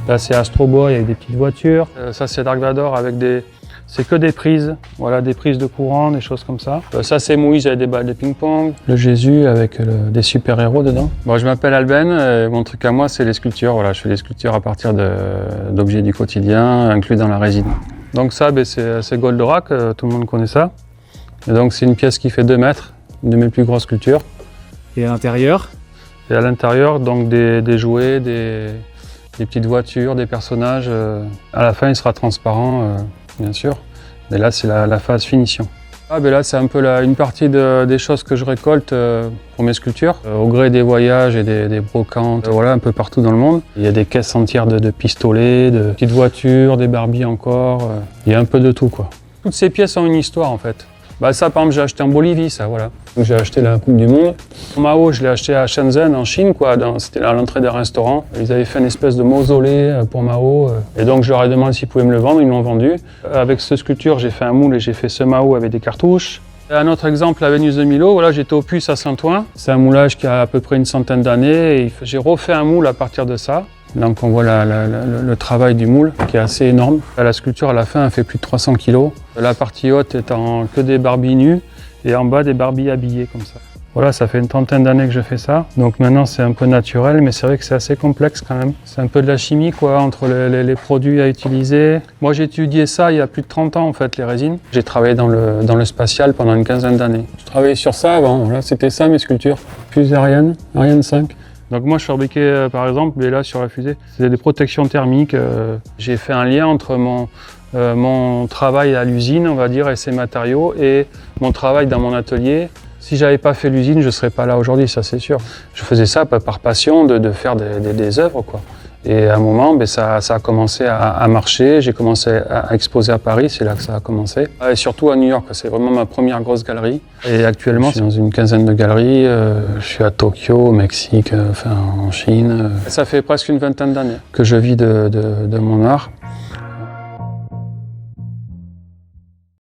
Là, c'est Astro Boy avec des petites voitures. Ça, c'est Dark Vador avec des... C'est que des prises, voilà, des prises de courant, des choses comme ça. Ça, c'est Moïse avec des balles de ping-pong. Le Jésus avec des super-héros dedans. Bon, je m'appelle Alben et mon truc à moi, c'est les sculptures. Voilà, je fais des sculptures à partir d'objets du quotidien, inclus dans la résine. Donc ça, c'est Goldorak, tout le monde connaît ça. Et donc, c'est une pièce qui fait 2 mètres, une de mes plus grosses sculptures. Et à l'intérieur? Et à l'intérieur, donc des jouets, des petites voitures, des personnages. À la fin, il sera transparent. Bien sûr, mais là c'est la phase finition. Là c'est un peu une partie des choses que je récolte pour mes sculptures, au gré des voyages et des brocantes, voilà, un peu partout dans le monde. Il y a des caisses entières de pistolets, de petites voitures, des Barbies encore, il y a un peu de tout quoi. Toutes ces pièces ont une histoire en fait. Ça par exemple j'ai acheté en Bolivie, ça voilà. J'ai acheté la Coupe du Monde. Mao, je l'ai acheté à Shenzhen en Chine quoi, c'était à l'entrée d'un restaurant. Ils avaient fait une espèce de mausolée pour Mao. Et donc je leur ai demandé s'ils pouvaient me le vendre, ils me l'ont vendu. Avec cette sculpture, j'ai fait un moule et j'ai fait ce Mao avec des cartouches. Un autre exemple, la Vénus de Milo, voilà, j'étais au Puce à Saint-Ouen. C'est un moulage qui a à peu près une centaine d'années et j'ai refait un moule à partir de ça. Donc on voit le travail du moule qui est assez énorme. La sculpture à la fin elle fait plus de 300 kg. La partie haute étant que des Barbies nues et en bas des Barbies habillées comme ça. Voilà, ça fait une trentaine d'années que je fais ça. Donc maintenant c'est un peu naturel mais c'est vrai que c'est assez complexe quand même. C'est un peu de la chimie quoi, entre les produits à utiliser. Moi j'ai étudié ça il y a plus de 30 ans en fait, les résines. J'ai travaillé dans le spatial pendant une quinzaine d'années. Je travaillais sur ça avant, voilà, c'était ça mes sculptures. Fusée Ariane 5. Donc moi je fabriquais par exemple, mais là sur la fusée, c'était des protections thermiques. J'ai fait un lien entre mon travail à l'usine, on va dire, et ces matériaux, et mon travail dans mon atelier. Si j'avais pas fait l'usine, je serais pas là aujourd'hui, ça c'est sûr. Je faisais ça par passion de faire des œuvres quoi. Et à un moment, ça a commencé à marcher, j'ai commencé à exposer à Paris, c'est là que ça a commencé. Et surtout à New York, c'est vraiment ma première grosse galerie. Et actuellement, je suis dans une quinzaine de galeries, je suis à Tokyo, au Mexique, en Chine. Ça fait presque une vingtaine d'années que je vis de mon art.